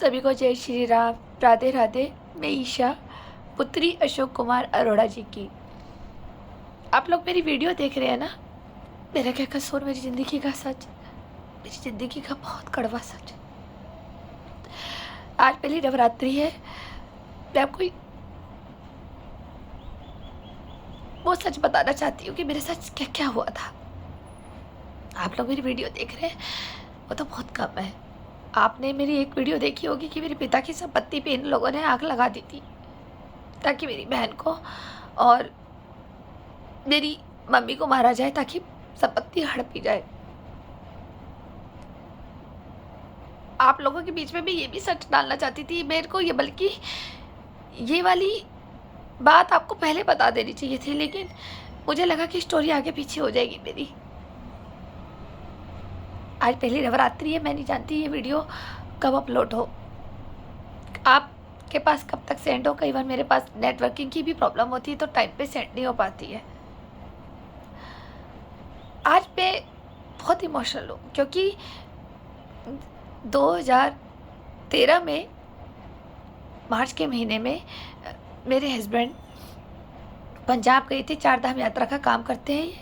सभी को जय श्री राम, राधे राधे। मैं ईशा, पुत्री अशोक कुमार अरोड़ा जी की। आप लोग मेरी वीडियो देख रहे हैं ना। मेरा क्या कसूर, मेरी ज़िंदगी का सच, मेरी ज़िंदगी का बहुत कड़वा सच। आज पहली नवरात्रि है। मैं आपको वो सच बताना चाहती हूँ कि मेरे साथ क्या क्या हुआ था। आप लोग मेरी वीडियो देख रहे हैं वो तो बहुत कम है। आपने मेरी एक वीडियो देखी होगी कि मेरे पिता की संपत्ति पे इन लोगों ने आग लगा दी थी ताकि मेरी बहन को और मेरी मम्मी को मारा जाए, ताकि संपत्ति हड़पी जाए। आप लोगों के बीच में मैं ये भी सच डालना चाहती थी मेरे को, ये बल्कि ये वाली बात आपको पहले बता देनी चाहिए थी, लेकिन मुझे लगा कि स्टोरी आगे पीछे हो जाएगी मेरी। आज पहली नवरात्रि है, मैं नहीं जानती ये वीडियो कब अपलोड हो, आपके पास कब तक सेंड हो। कई बार मेरे पास नेटवर्किंग की भी प्रॉब्लम होती है तो टाइम पे सेंड नहीं हो पाती है। आज मैं बहुत इमोशनल हूँ क्योंकि 2013 में मार्च के महीने में मेरे हस्बैंड पंजाब गए थे। 4 धाम यात्रा का काम करते हैं ये,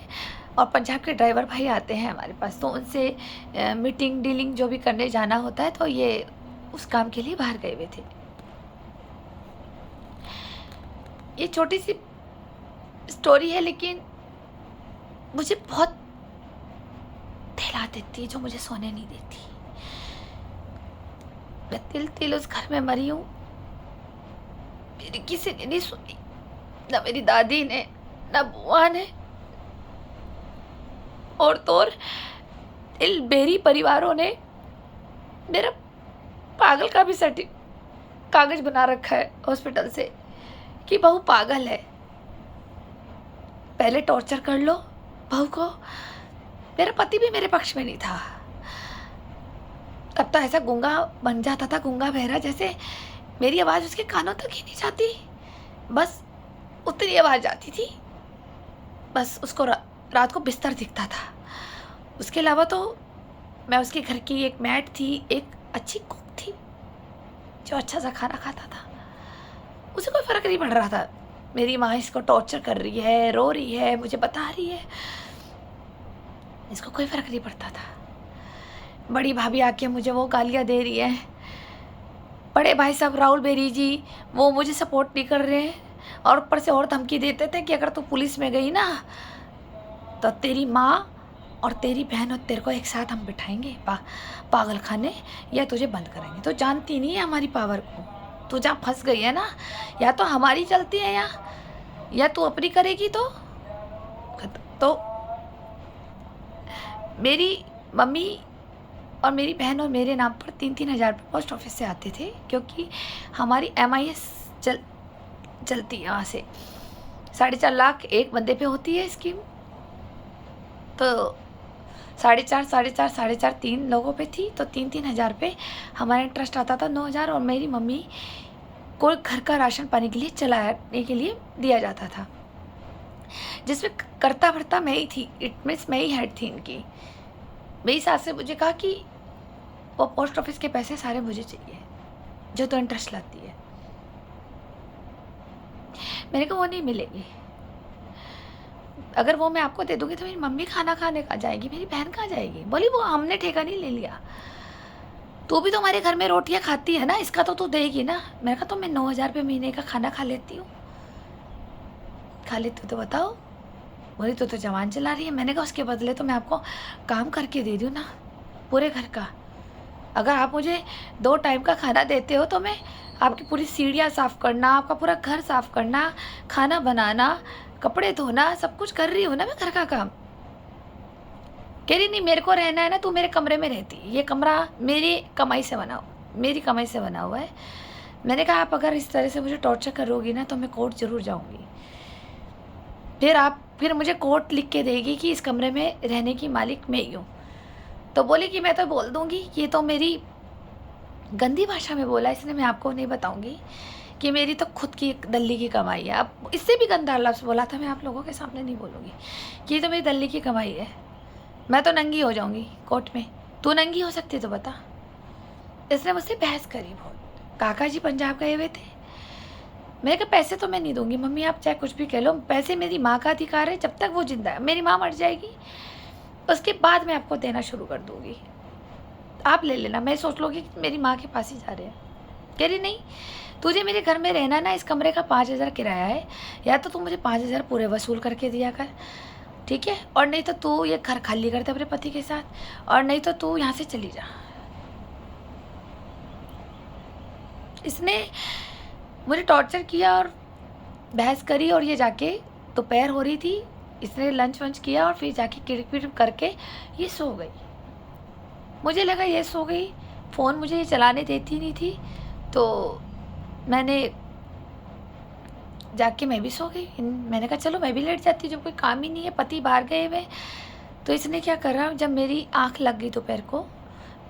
और पंजाब के ड्राइवर भाई आते हैं हमारे पास, तो उनसे मीटिंग डीलिंग जो भी करने जाना होता है, तो ये उस काम के लिए बाहर गए हुए थे। ये छोटी सी स्टोरी है लेकिन मुझे बहुत हिला देती है, जो मुझे सोने नहीं देती। मैं तिल तिल उस घर में मरी हूँ। मेरी किसी ने नहीं सुनी, ना मेरी दादी ने, ना बुआ ने, और तो और इन बेरी परिवारों ने मेरा पागल का भी कागज बना रखा है हॉस्पिटल से कि बहू पागल है, पहले टॉर्चर कर लो बहू को। मेरा पति भी मेरे पक्ष में नहीं था। अब तो ऐसा गूंगा बन जाता था, गूंगा बहरा, जैसे मेरी आवाज़ उसके कानों तक ही नहीं जाती, बस उतनी आवाज़ आती थी। बस उसको रात को बिस्तर दिखता था, उसके अलावा तो मैं उसके घर की एक मैट थी, एक अच्छी कुक थी जो अच्छा सा खाना खाता था। उसे कोई फ़र्क नहीं पड़ रहा था। मेरी माँ इसको टॉर्चर कर रही है, रो रही है, मुझे बता रही है, इसको कोई फ़र्क नहीं पड़ता था। बड़ी भाभी आके मुझे वो गालियाँ दे रही है, बड़े भाई साहब राहुल बेरी जी वो मुझे सपोर्ट नहीं कर रहे हैं, और ऊपर से और धमकी देते थे कि अगर तू पुलिस में गई ना तो तेरी माँ और तेरी बहन और तेरे को एक साथ हम बिठाएंगे पागल खाने, या तुझे बंद करेंगे। तो जानती नहीं है हमारी पावर को। तू जहाँ फंस गई है ना, या तो हमारी चलती है या तू अपनी करेगी। तो मेरी मम्मी और मेरी बहन और मेरे नाम पर 3-3 हज़ार रुपये पोस्ट ऑफिस से आते थे, क्योंकि हमारी MIS चलती है वहाँ से। 4.5 लाख एक बंदे पे होती है स्कीम, तो 4.5 3 लोगों पे थी, तो 3-3 हज़ार पे हमारा इंटरेस्ट आता था, 9,000, और मेरी मम्मी को घर का राशन पानी के लिए चलाने के लिए दिया जाता था, जिसमें करता भरता मैं ही थी। इट मीन्स मैं ही हेड थी इनकी। मेरी सास ने मुझे कहा कि वो पोस्ट ऑफिस के पैसे सारे मुझे चाहिए जो तो इंटरेस्ट लाती है। मैंने कहा वो नहीं मिलेगी, अगर वो मैं आपको दे दूंगी तो मेरी मम्मी खाना खाने कहाँ जाएगी, मेरी बहन कहाँ जाएगी। बोली वो हमने ठेका नहीं ले लिया, तू भी तो हमारे घर में रोटियां खाती है ना, इसका तो तू देगी ना। मैंने कहा तो मैं 9,000 रुपये महीने का खाना खा लेती हूँ। खा लेती हूँ तो बताओ। बोली तो जवान चला रही है। मैंने कहा उसके बदले तो मैं आपको काम करके दे दूँ ना पूरे घर का। अगर आप मुझे 2 टाइम का खाना देते हो तो मैं आपकी पूरी सीढ़ियाँ साफ़ करना, आपका पूरा घर साफ़ करना, खाना बनाना, कपड़े धोना, सब कुछ कर रही हूँ ना मैं घर का काम। कह रही नहीं मेरे को रहना है ना, तू मेरे कमरे में रहती, ये कमरा मेरी कमाई से बना हुआ है। मैंने कहा आप अगर इस तरह से मुझे टॉर्चर करोगी ना तो मैं कोर्ट ज़रूर जाऊँगी। फिर मुझे कोर्ट लिख के देगी कि इस कमरे में रहने की मालिक मैं ही हूँ। तो बोली कि मैं तो बोल दूँगी, ये तो मेरी गंदी भाषा में बोला, इसलिए मैं आपको नहीं बताऊँगी कि मेरी तो खुद की दल्ली की कमाई है। अब इससे भी गंदा लफ्ज़ बोला था, मैं आप लोगों के सामने नहीं बोलूँगी कि ये तो मेरी दल्ली की कमाई है। मैं तो नंगी हो जाऊँगी कोर्ट में। तू नंगी हो सकती है तो बता। इसने मुझसे बहस करी बहुत। काका जी पंजाब गए हुए थे। मैंने कहा पैसे तो मैं नहीं दूंगी मम्मी, आप चाहे कुछ भी कह लो, पैसे मेरी माँ का अधिकार है, जब तक वो जिंदा है। मेरी माँ मर जाएगी उसके बाद मैं आपको देना शुरू कर दूंगी, आप ले लेना। मैं सोच लूँगी कि मेरी माँ के पास ही जा रहे हैं। कह रही नहीं, तुझे मेरे घर में रहना ना, इस कमरे का 5,000 किराया है, या तो तू मुझे 5,000 पूरे वसूल करके दिया कर, ठीक है, और नहीं तो तू ये घर खाली करते अपने पति के साथ, और नहीं तो तू यहाँ से चली जा। इसने मुझे टॉर्चर किया और बहस करी, और ये जाके दोपहर हो रही थी, इसने लंच वंच किया और फिर जाके किड़क करके ये सो गई। मुझे लगा ये सो गई, फ़ोन मुझे ये चलाने देती नहीं थी, तो मैंने जाके मैं भी सो गई। मैंने कहा चलो मैं भी लेट जाती हूँ, जब कोई काम ही नहीं है, पति बाहर गए हुए। तो इसने क्या करा, जब मेरी आँख लग गई दोपहर को,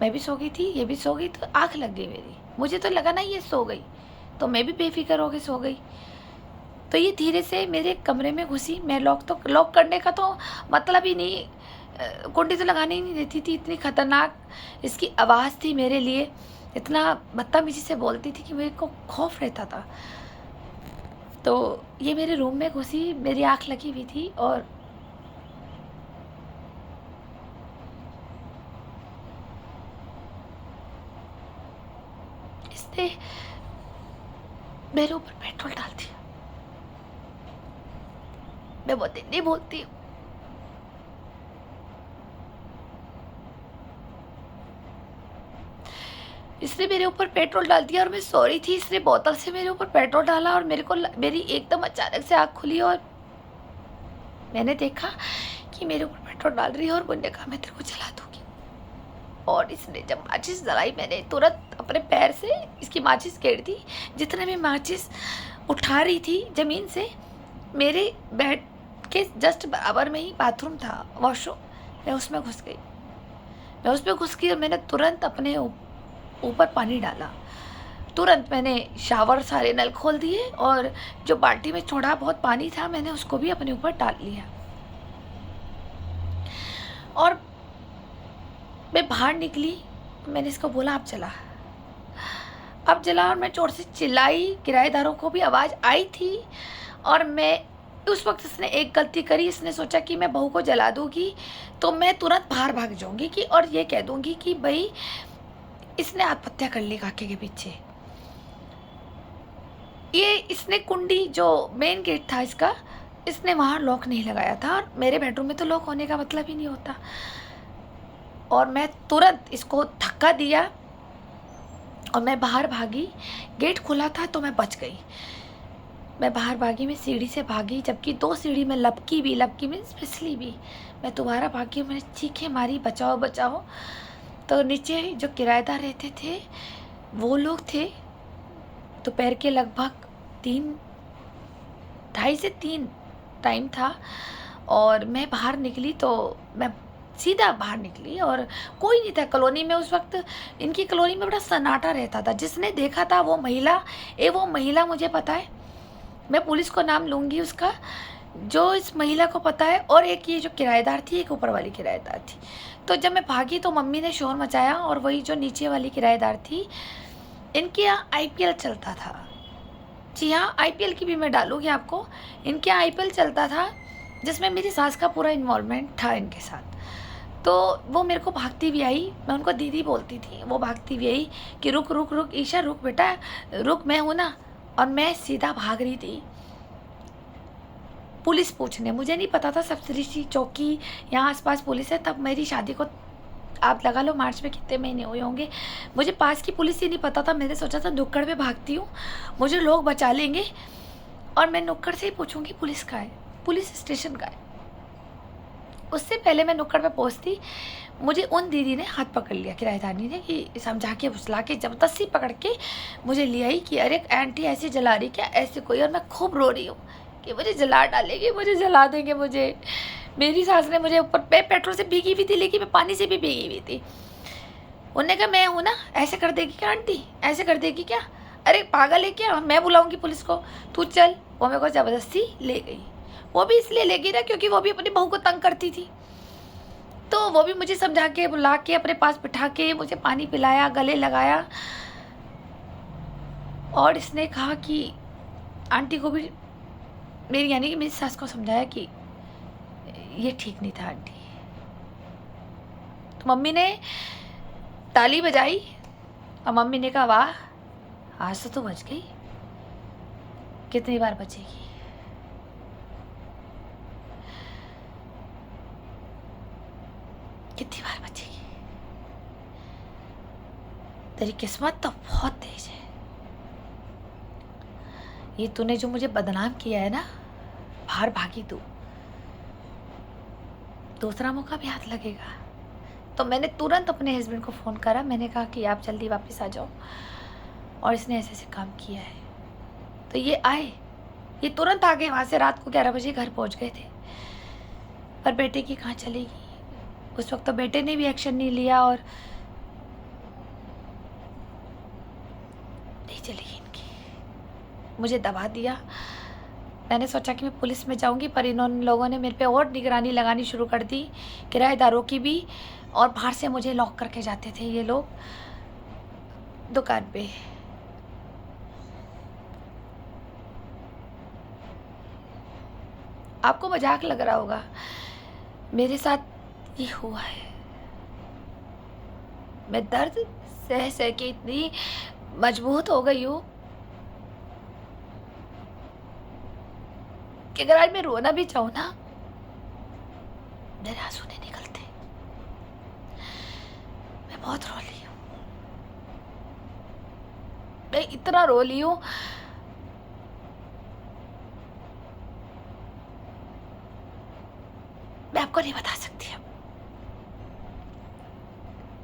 मैं भी सो गई थी, ये भी सो गई, तो आँख लग गई मेरी। मुझे तो लगा ना ये सो गई, तो मैं भी बेफिक्र हो के सो गई। तो ये धीरे से मेरे कमरे में घुसी। मैं लॉक करने का तो मतलब ही नहीं, कुंडी तो लगाने ही नहीं देती थी। इतनी खतरनाक इसकी आवाज़ थी मेरे लिए, इतना बदतमीजी से बोलती थी कि मेरे को खौफ रहता था। तो ये मेरे रूम में घुसी, मेरी आँख लगी हुई थी, और इसने मेरे ऊपर पेट्रोल डाल दिया। मैं बहुत हिंदी बोलती हूँ। इसने मेरे ऊपर पेट्रोल डाल दिया, और मैं सॉरी थी। इसने बोतल से मेरे ऊपर पेट्रोल डाला, और मेरे को मेरी एकदम अचानक से आँख खुली, और मैंने देखा कि मेरे ऊपर पेट्रोल डाल रही है, और मुझे कहा मैं तेरे को जला दूंगी। और इसने जब माचिस जलाई, मैंने तुरंत अपने पैर से इसकी माचिस घेर दी। जितने में माचिस उठा रही थी ज़मीन से, मेरे बेड के जस्ट बराबर में ही बाथरूम था, वॉशरूम, मैं उसमें घुस गई। मैं उसमें घुस गई और मैंने तुरंत अपने ऊपर पानी डाला। तुरंत मैंने शावर सारे नल खोल दिए, और जो बाल्टी में थोड़ा बहुत पानी था मैंने उसको भी अपने ऊपर डाल लिया। और मैं बाहर निकली, मैंने इसको बोला आप जला, अब जला। और मैं जोर से चिल्लाई, किराएदारों को भी आवाज़ आई थी। और मैं उस वक्त इसने एक गलती करी, इसने सोचा कि मैं बहू को जला दूंगी तो मैं तुरंत बाहर भाग जाऊंगी कि, और ये कह दूंगी कि भाई इसने आत्महत्या कर ली काके के पीछे। ये इसने कुंडी, जो मेन गेट था इसका, इसने वहाँ लॉक नहीं लगाया था, और मेरे बेडरूम में तो लॉक होने का मतलब ही नहीं होता। और मैं तुरंत इसको धक्का दिया और मैं बाहर भागी। गेट खुला था तो मैं बच गई। मैं बाहर भागी, मैं सीढ़ी से भागी, जबकि 2 सीढ़ी में लपकी मीन्स फिसली भी। मैं दोबारा भागी, मैंने चीखें मारी बचाओ बचाओ। तो नीचे जो किराएदार रहते थे वो लोग थे। दोपहर के लगभग 2:30 से 3 टाइम था, और मैं बाहर निकली तो मैं सीधा बाहर निकली, और कोई नहीं था कॉलोनी में उस वक्त। इनकी कॉलोनी में बड़ा सन्नाटा रहता था। जिसने देखा था वो महिला मुझे पता है, मैं पुलिस को नाम लूँगी उसका, जो इस महिला को पता है। और एक ये जो किराएदार थी, एक ऊपर वाली किराएदार थी। तो जब मैं भागी तो मम्मी ने शोर मचाया, और वही जो नीचे वाली किराएदार थी, इनके यहाँ IPL चलता था। जी हाँ, IPL की भी मैं डालूँगी आपको। इनके यहाँ IPL चलता था, जिसमें मेरी सास का पूरा इन्वॉल्वमेंट था इनके साथ। तो वो मेरे को भागती हुई आई, मैं उनको दीदी बोलती थी, वो भागती हुई आई कि रुक रुक रुक ईशा, रुक बेटा रुक, मैं हूँ ना। और मैं सीधा भाग रही थी पुलिस पूछने। मुझे नहीं पता था सप्तऋषि चौकी यहाँ आसपास पुलिस है। तब मेरी शादी को आप लगा लो मार्च में कितने महीने हुए होंगे, मुझे पास की पुलिस ही नहीं पता था। मैंने सोचा था नुक्कड़ पे भागती हूँ, मुझे लोग बचा लेंगे, और मैं नुक्कड़ से ही पूछूंगी पुलिस का है, पुलिस स्टेशन का है। उससे पहले मैं नुक्कड़ पे पहुँचती, मुझे उन दीदी ने हाथ पकड़ लिया, किराएदारनी ने, कि समझा के फुसला के ज़बरदस्ती पकड़ के मुझे ले आई कि अरे आंटी ऐसे जला रही क्या, ऐसे कोई। और मैं खूब रो रही हूँ कि मुझे जला डालेंगे, मुझे जला देंगे मुझे। मेरी सास ने मुझे ऊपर पेट्रोल से भीगी हुई थी, लेकिन मैं पानी से भी भीगी हुई थी। उन्होंने कहा मैं हूँ ना, ऐसे कर देगी क्या आंटी, ऐसे कर देगी क्या, अरे पागल है क्या, मैं बुलाऊँगी पुलिस को, तू चल। वो मेरे को ज़बरदस्ती ले गई। वो भी इसलिए ले गई ना क्योंकि वो भी अपनी बहू को तंग करती थी। तो वो भी मुझे समझा के बुला के अपने पास बिठा के मुझे पानी पिलाया, गले लगाया, और इसने कहा कि आंटी को भी, मेरी यानी कि मेरी सास को समझाया कि ये ठीक नहीं था आंटी। तो मम्मी ने ताली बजाई और मम्मी ने कहा वाह, आज तो बच गई, कितनी बार बचेगी। कितनी बार बचेगी। तेरी किस्मत तो बहुत तेज है। ये तूने जो मुझे बदनाम किया है ना, बाहर भागी तू, दूसरा मौका भी हाथ लगेगा। तो मैंने तुरंत अपने हस्बैंड को फ़ोन करा, मैंने कहा कि आप जल्दी वापस आ जाओ, और इसने ऐसे ऐसे काम किया है। तो ये आए, ये तुरंत आ गए, वहाँ से रात को 11 बजे घर पहुँच गए थे। पर बेटे की कहाँ चलेगी। उस वक्त तो बेटे ने भी एक्शन नहीं लिया, और नहीं चलेगी इनकी। मुझे दबा दिया। मैंने सोचा कि मैं पुलिस में जाऊंगी, पर इन्होंने लोगों ने मेरे पे और निगरानी लगानी शुरू कर दी, किराएदारों की भी, और बाहर से मुझे लॉक करके जाते थे ये लोग दुकान पे। आपको मजाक लग रहा होगा, मेरे साथ ये हुआ है। मैं दर्द सह सह के इतनी मजबूत हो गई हूँ कि अगर आज मैं रोना भी चाहूँ ना, मेरे आंसू नहीं निकलते। मैं बहुत रो ली हूँ, मैं इतना रो ली हूँ, मैं आपको नहीं बता सकती। अब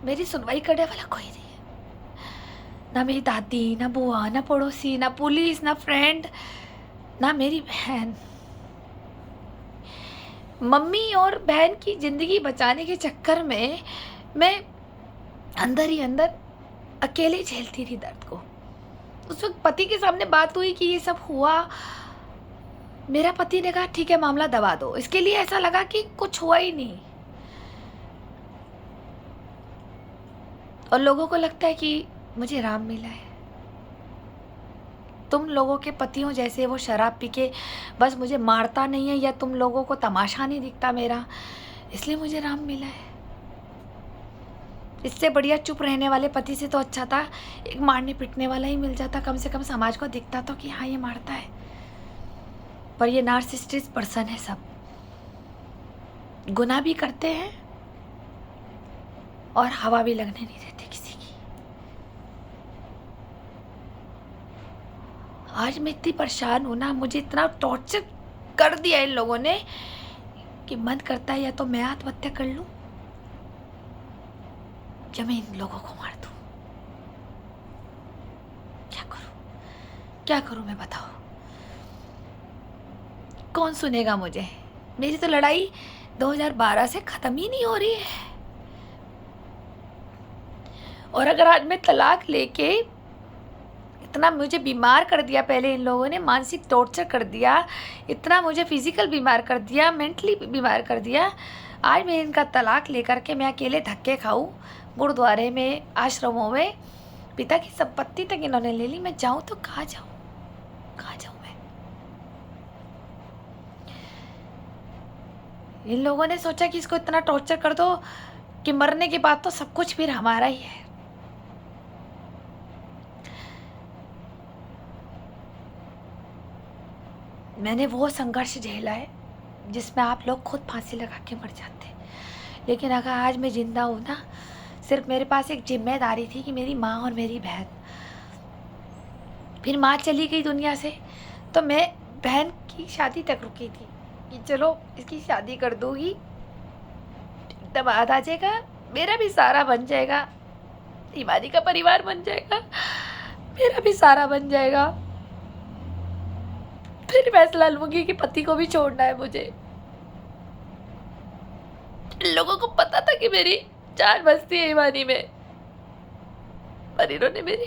मेरी सुनवाई करने वाला कोई नहीं है, ना मेरी दादी, ना बुआ, ना पड़ोसी, ना पुलिस, ना फ्रेंड, ना मेरी बहन। मम्मी और बहन की ज़िंदगी बचाने के चक्कर में मैं अंदर ही अंदर अकेले झेलती रही दर्द को। उस वक्त पति के सामने बात हुई कि ये सब हुआ, मेरा पति ने कहा ठीक है मामला दबा दो। इसके लिए ऐसा लगा कि कुछ हुआ ही नहीं, और लोगों को लगता है कि मुझे राम मिला है। तुम लोगों के पति हो जैसे वो शराब पी के बस मुझे मारता नहीं है, या तुम लोगों को तमाशा नहीं दिखता मेरा, इसलिए मुझे राम मिला है। इससे बढ़िया चुप रहने वाले पति से तो अच्छा था एक मारने पिटने वाला ही मिल जाता, कम से कम समाज को दिखता तो कि हाँ ये मारता है। पर ये नार्सिसिस्टिक पर्सन है, सब गुनाह भी करते हैं और हवा भी लगने नहीं देते किसी की। आज मैं इतनी परेशान हूँ ना, मुझे इतना टॉर्चर कर दिया इन लोगों ने कि मन करता है या तो मैं आत्महत्या कर लूं या मैं इन लोगों को मार दूं। क्या करूं मैं, बताओ। कौन सुनेगा मुझे। मेरी तो लड़ाई 2012 से ख़त्म ही नहीं हो रही है, और अगर आज मैं तलाक लेके, इतना मुझे बीमार कर दिया पहले इन लोगों ने, मानसिक टॉर्चर कर दिया, इतना मुझे फिजिकल बीमार कर दिया, मेंटली बीमार कर दिया। आज मैं इनका तलाक लेकर के मैं अकेले धक्के खाऊं गुरुद्वारे में, आश्रमों में, पिता की संपत्ति तक इन्होंने ले ली। मैं जाऊं तो कहाँ जाऊं, कहाँ जाऊं मैं। इन लोगों ने सोचा कि इसको इतना टॉर्चर कर दो कि मरने के बाद तो सब कुछ फिर हमारा ही है। मैंने वो संघर्ष झेला है जिसमें आप लोग खुद फांसी लगा के मर जाते, लेकिन अगर आज मैं जिंदा हूँ ना, सिर्फ मेरे पास एक जिम्मेदारी थी कि मेरी माँ और मेरी बहन। फिर माँ चली गई दुनिया से, तो मैं बहन की शादी तक रुकी थी कि चलो इसकी शादी कर दूँगी, दामाद आ जाएगा, मेरा भी सारा बन जाएगा, हिमानी का परिवार बन जाएगा, मेरा भी सारा बन जाएगा। फिर फैसला लूंगी कि पति को भी छोड़ना है मुझे। लोगों को पता था कि मेरी जान बसती है हिमानी में, पर इन्होंने मेरी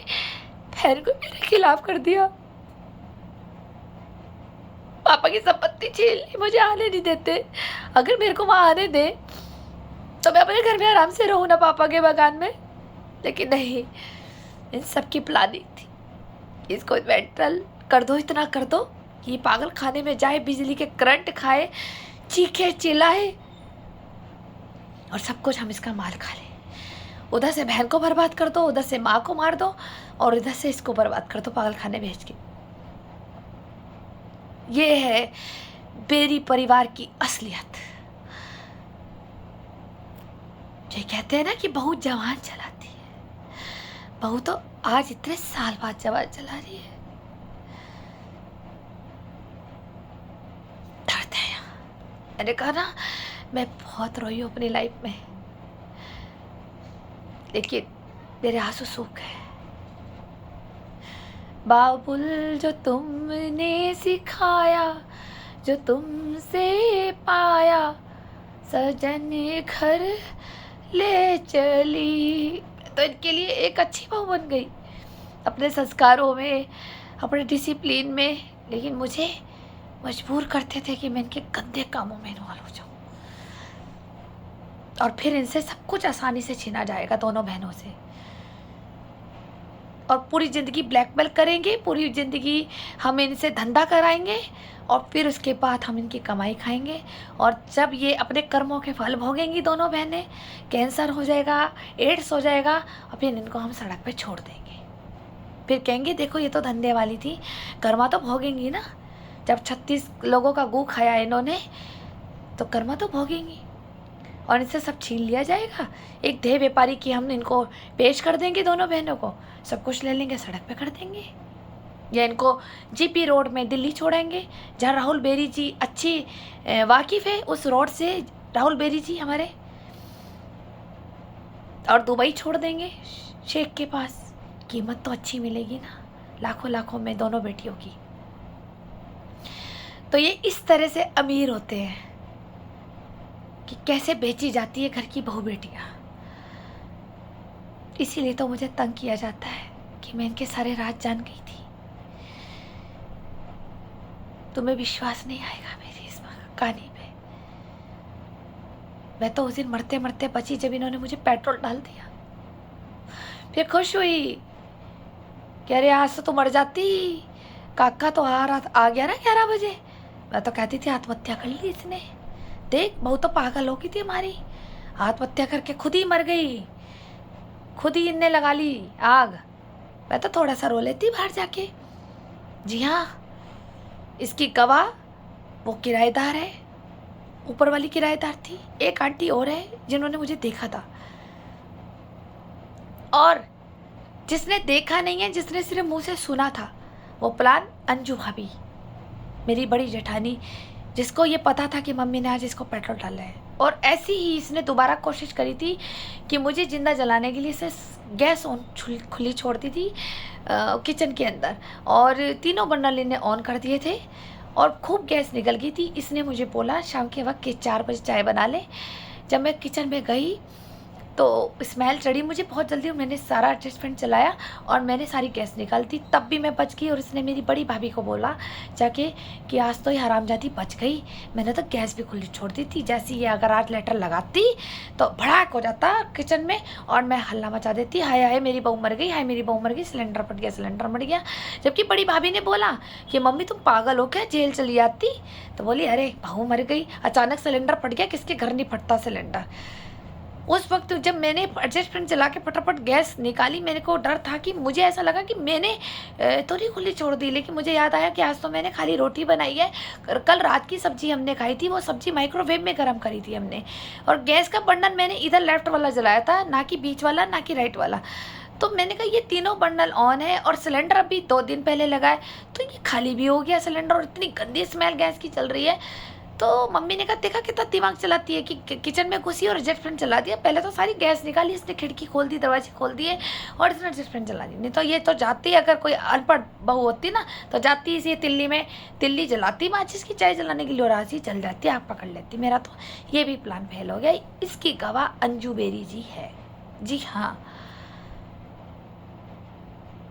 बहन को मेरे खिलाफ कर दिया। पापा की संपत्ति छीन ली, मुझे आने नहीं देते। अगर मेरे को वहां आने दे तो मैं अपने घर में आराम से रहूँ ना पापा के मकान में, लेकिन नहीं, इन सब की प्लानिंग थी। इसको मेंटल कर दो, इतना कर दो कि ये पागल खाने में जाए, बिजली के करंट खाए, चीखे चिल्लाए और सब कुछ हम इसका माल खा लें। उधर से बहन को बर्बाद कर दो, उधर से माँ को मार दो और इधर से इसको बर्बाद कर दो पागल खाने भेज के। ये है बेरी परिवार की असलियत। जो कहते हैं ना कि बहू जवान चलाती है, बहू तो आज इतने साल बाद जवान चला रही है। दर्द है यहाँ। मैंने कहा ना, मैं बहुत रोई हूँ अपनी लाइफ में, लेकिन मेरे आंसू सूख गए। बाबुल जो तुमने सिखाया, जो तुमसे पाया, सजन घर ले चली। तो इनके लिए एक अच्छी बहू बन गई अपने संस्कारों में, अपने डिसिप्लिन में, लेकिन मुझे मजबूर करते थे कि मैं इनके गंदे कामों में इन्वॉल्व हो जाऊँ। और फिर इनसे सब कुछ आसानी से छीना जाएगा, दोनों बहनों से, और पूरी ज़िंदगी ब्लैकमेल करेंगे, पूरी ज़िंदगी हम इनसे धंधा कराएंगे और फिर उसके बाद हम इनकी कमाई खाएंगे। और जब ये अपने कर्मों के फल भोगेंगी दोनों बहनें, कैंसर हो जाएगा, एड्स हो जाएगा और फिर इनको हम सड़क पे छोड़ देंगे। फिर कहेंगे देखो ये तो धंधे वाली थी, कर्मा तो भोगेंगी ना। जब 36 लोगों का गू खाया इन्होंने, तो कर्मा तो भोगेंगी और इनसे सब छीन लिया जाएगा। एक देह व्यापारी की हम इनको पेश कर देंगे, दोनों बहनों को सब कुछ ले लेंगे, सड़क पे कर देंगे, या इनको जीपी रोड में दिल्ली छोड़ेंगे, जहाँ राहुल बेरी जी अच्छी वाकिफ़ है उस रोड से, राहुल बेरी जी हमारे, और दुबई छोड़ देंगे शेख के पास। कीमत तो अच्छी मिलेगी ना, लाखों लाखों में दोनों बेटियों की। तो ये इस तरह से अमीर होते हैं कि कैसे बेची जाती है घर की बहू बेटियां। इसीलिए तो मुझे तंग किया जाता है कि मैं इनके सारे राज जान गई थी। तुम्हें विश्वास नहीं आएगा मेरी इस कहानी पे। मैं तो उस दिन मरते मरते बची जब इन्होंने मुझे पेट्रोल डाल दिया। फिर खुश हुई कि अरे आज तो मर जाती, काका तो आ गया ना 11 बजे। मैं तो कहती थी आत्महत्या कर ली इसने, देख बहू तो पागल हो गई थी हमारी, आत्महत्या करके खुद ही मर गई, खुद ही इनने लगा ली आग। मैं तो थोड़ा सा रो लेती बाहर जाके। जी हाँ, इसकी गवाह वो किराएदार है, ऊपर वाली किराएदार थी, एक आंटी और है जिन्होंने मुझे देखा था, और जिसने देखा नहीं है, जिसने सिर्फ मुंह से सुना था, वो प्लान अंजू भाभी, मेरी बड़ी जेठानी, जिसको ये पता था कि मम्मी ने आज इसको पेट्रोल डाला है। और ऐसी ही इसने दोबारा कोशिश करी थी कि मुझे जिंदा जलाने के लिए इसे गैस ऑन खुली छोड़ती थी किचन के अंदर, और तीनों बर्नर इन्हें ऑन कर दिए थे और खूब गैस निकल गई थी। इसने मुझे बोला शाम के वक्त कि 4 बजे चाय बना ले। जब मैं किचन में गई तो स्मेल चढ़ी मुझे बहुत जल्दी, मैंने सारा एडजस्टमेंट चलाया और मैंने सारी गैस निकाल दी, तब भी मैं बच गई। और इसने मेरी बड़ी भाभी को बोला जाके कि आज तो ये हरामजादी बच गई, मैंने तो गैस भी खुली छोड़ दी थी। जैसे ये अगर आज लेटर लगाती तो भड़ाक हो जाता किचन में और मैं हल्ला मचा देती, हाय हाय मेरी बहू मर गई, हाय मेरी बहू मर गई, सिलेंडर फट गया, सिलेंडर मर गया। जबकि बड़ी भाभी ने बोला कि मम्मी तुम पागल हो क्या, जेल चली जाती। तो बोली अरे बहू मर गई, अचानक सिलेंडर फट गया, किसके घर नहीं फटता सिलेंडर। उस वक्त जब मैंने एडजस्टमेंट चला के फटाफट गैस निकाली, मेरे को डर था कि मुझे ऐसा लगा कि मैंने तो नहीं खुली छोड़ दी, लेकिन मुझे याद आया कि आज तो मैंने खाली रोटी बनाई है, कल रात की सब्जी हमने खाई थी, वो सब्जी माइक्रोवेव में गर्म करी थी हमने, और गैस का बर्नर मैंने इधर लेफ्ट वाला जलाया था, ना कि बीच वाला, ना कि राइट वाला। तो मैंने कहा ये तीनों बर्नर ऑन है और सिलेंडर अभी 2 दिन पहले लगाए, तो ये खाली भी हो गया सिलेंडर और इतनी गंदी स्मेल गैस की चल रही है। तो मम्मी ने कहा देखा कितना दिमाग चलाती है कि किचन में घुसी और एडजस्टमेंट चला दिया। पहले तो सारी गैस निकाली इसने, खिड़की खोल दी, दरवाजे खोल दिए और इसने एडजस्टमेंट चला दी। नहीं तो ये तो जाती, अगर कोई अनपढ़ बहू होती ना तो जाती इसी तिल्ली में तिल्ली जलाती माचिस की चाय जलाने के लिए और आज ही चल जाती, आग पकड़ लेती। मेरा तो ये भी प्लान फेल हो गया। इसकी गवाह अंजू बेरी जी है। जी हाँ,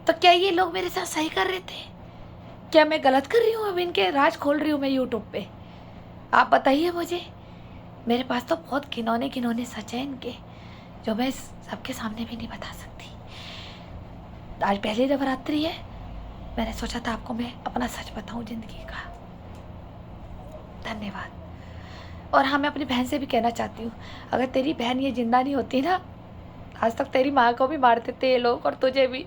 तो क्या ये लोग मेरे साथ सही कर रहे थे? क्या मैं गलत कर रही हूँ? अब इनके राज खोल रही हूँ मैं यूट्यूब पे, आप बताइए मुझे। मेरे पास तो बहुत घिनौने घिनौने सच हैं इनके, जो मैं सबके सामने भी नहीं बता सकती। आज पहली नवरात्रि है, मैंने सोचा था आपको मैं अपना सच बताऊं जिंदगी का। धन्यवाद। और हाँ, मैं अपनी बहन से भी कहना चाहती हूँ, अगर तेरी बहन ये जिंदा नहीं होती ना, आज तक तेरी माँ को भी मार देते ये लोग और तुझे भी।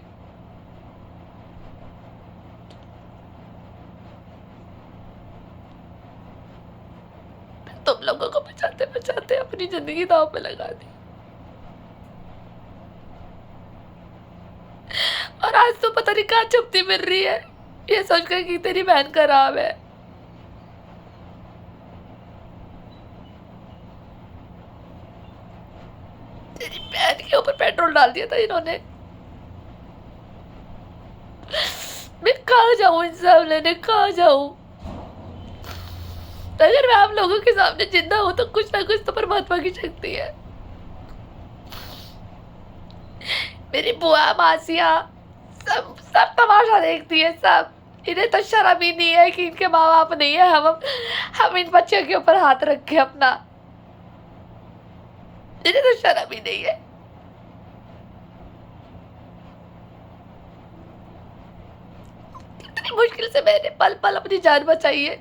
तुम लोगों को बचाते बचाते अपनी जिंदगी दांव पे लगा दी, और आज तो पता नहीं कहाँ छुपती मिल रही है, ये सोचकर कि तेरी बहन खराब है। तेरी बहन के ऊपर पेट्रोल डाल दिया था इन्होंने। मैं कहाँ जाऊं इंसाफ लेने, कहाँ जाऊं? अगर मैं आप लोगों के सामने जिंदा हूं तो कुछ ना कुछ तो परमात्मा की शक्ति है। मेरी बुआ मासियाँ सब सब तमाशा देखती है, सब। इन्हें तो शर्म ही नहीं है कि इनके माँ बाप नहीं है, हम इन बच्चों के ऊपर हाथ रखे अपना। इन्हें तो शर्म ही नहीं है। इतनी मुश्किल से मैंने पल पल अपनी जान बचाई है।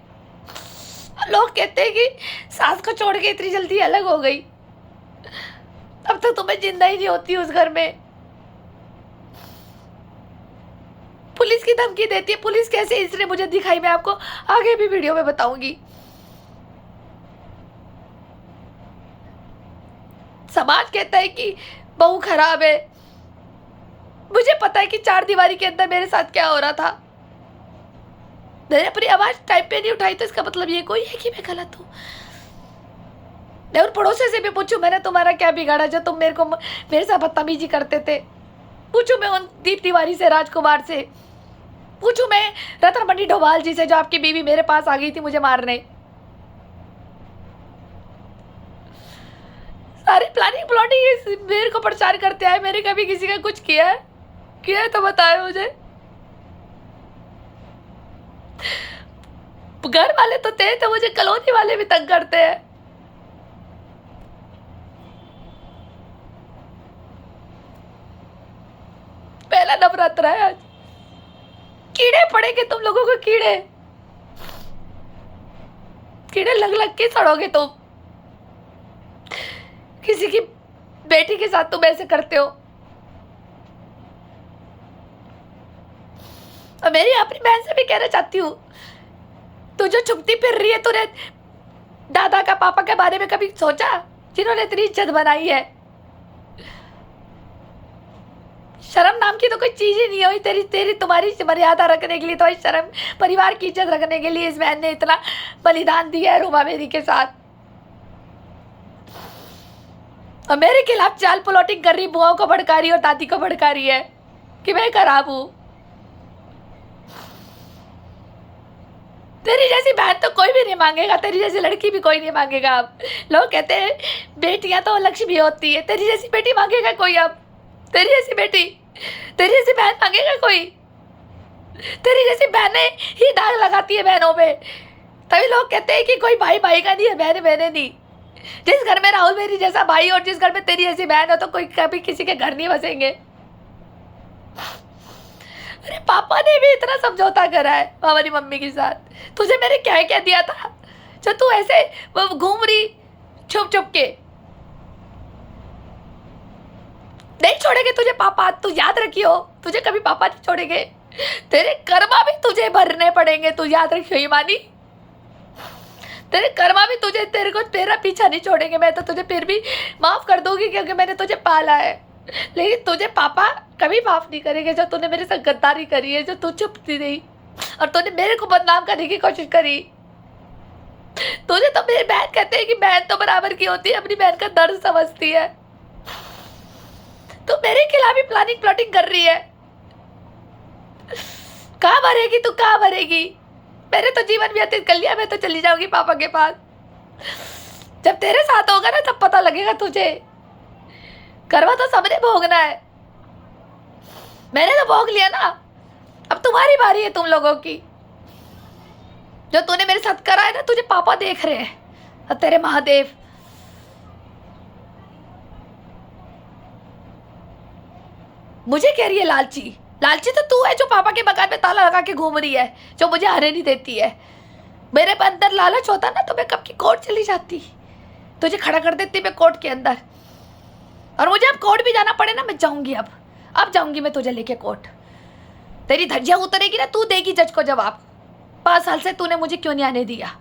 लोग कहते हैं कि सास को छोड़ के इतनी जल्दी अलग हो गई, अब तक तुम्हें जिंदा ही नहीं होती उस घर में। पुलिस की धमकी देती है। पुलिस कैसे इसने मुझे दिखाई, मैं आपको आगे भी वीडियो में बताऊंगी। समाज कहता है कि बहू खराब है। मुझे पता है कि चार दीवारी के अंदर मेरे साथ क्या हो रहा था। मैंने अपनी आवाज टाइम पे नहीं उठाई तो इसका मतलब ये कोई है कि मैं गलत हूँ। मैं उन पड़ोसी से भी पूछूं, मैंने तुम्हारा क्या बिगाड़ा जो तुम मेरे साथ बदतमीजी करते थे? पूछूं मैं उन दीप तिवारी से, राजकुमार से? पूछूं मैं रतन मंडी डोभाल जी से, जो आपकी बीवी मेरे पास आ गई थी मुझे मारने? सारी प्लानिंग प्लॉटिंग मेरे को प्रचार करते आए। मैंने कभी किसी का कुछ किया है? किया है तो बताए मुझे। घर वाले तो थे, तो मुझे कॉलोनी वाले भी तंग करते हैं। पहला नवरात्र है आज, कीड़े पड़ेंगे तुम लोगों को, कीड़े कीड़े लग लग के सड़ोगे तुम। किसी की बेटी के साथ तुम ऐसे करते हो। और मेरी अपनी बहन से भी कहना चाहती हूँ, तू जो छुपती फिर रही है, तूने दादा का पापा के बारे में कभी सोचा, जिन्होंने इतनी इज्जत बनाई है? शर्म नाम की तो कोई चीज ही नहीं हुई तेरी तुम्हारी मर्यादा रखने के लिए, तुम्हारी शर्म, परिवार की इज्जत रखने के लिए इस बहन ने इतना बलिदान दिया है रूमा मेरी के साथ। और मेरे खिलाफ चाल प्लॉटिंग कर रही, बुआओं को भड़का रही और दादी को भड़का रही है कि मैं खराब हूं। तेरी जैसी बहन तो कोई भी नहीं मांगेगा, तेरी जैसी लड़की भी कोई नहीं मांगेगा। अब लोग कहते हैं बेटियां तो लक्ष्मी होती है, तेरी जैसी बेटी मांगेगा कोई? अब तेरी जैसी बेटी, तेरी जैसी बहन मांगेगा कोई? तेरी जैसी बहनें ही दाग लगाती है बहनों पे। तभी लोग कहते हैं कि कोई भाई भाई का नहीं है, बहन बहने नहीं। जिस घर में राहुल मेरी जैसा भाई और जिस घर में तेरी जैसी बहन हो, तो कोई कभी किसी के घर नहीं बसेंगे। अरे पापा ने भी इतना समझौता करा है हमारी मम्मी के साथ। तुझे मैंने क्या क्या दिया था जो तू ऐसे घूम रही छुप छुप के? नहीं छोड़ेंगे तुझे पापा, तू याद रखियो, तुझे कभी पापा नहीं छोड़ेंगे। तेरे कर्मा भी तुझे भरने पड़ेंगे, तू याद रखियो ईमानी। तेरे कर्मा भी तुझे, तेरे को तेरा पीछा नहीं छोड़ेंगे। मैं तो तुझे फिर भी माफ कर दूंगी क्योंकि मैंने तुझे पाला है, लेकिन तुझे पापा कभी माफ नहीं करेंगे जो तूने मेरे साथ गद्दारी करी है, जो तू चुपती रही और तूने मेरे को बदनाम करने की कोशिश करी। तुझे तो मेरी बहन कहते हैं कि बहन तो बराबर की होती है, अपनी बहन का दर्द समझती है। तू मेरे खिलाफ ही प्लानिंग प्लॉटिंग कर रही है। कहाँ मरेगी तू, कहाँ मरेगी? मैंने तो जीवन व्यतीत कर लिया, मैं तो चली जाऊंगी पापा के पास। जब तेरे साथ होगा ना तब पता लगेगा तुझे। करवा तो सबने भोगना है, मैंने तो भोग लिया ना, अब तुम्हारी बारी है तुम लोगों की। जो तूने मेरे साथ करा है ना, तुझे पापा देख रहे हैं और तेरे महादेव। मुझे कह रही है लालची। लालची तो तू है जो पापा के मकान में ताला लगा के घूम रही है, जो मुझे आने नहीं देती है। मेरे पे अंदर लालच होता ना तो मैं कब की कोर्ट चली जाती, तुझे खड़ा कर देती मैं कोर्ट के अंदर। और मुझे अब कोर्ट भी जाना पड़े ना, मैं जाऊंगी। अब जाऊंगी मैं तुझे लेके कोर्ट। तेरी धज्जियां उतरेगी ना, तू देगी जज को जवाब। 5 साल से तूने मुझे क्यों नहीं आने दिया।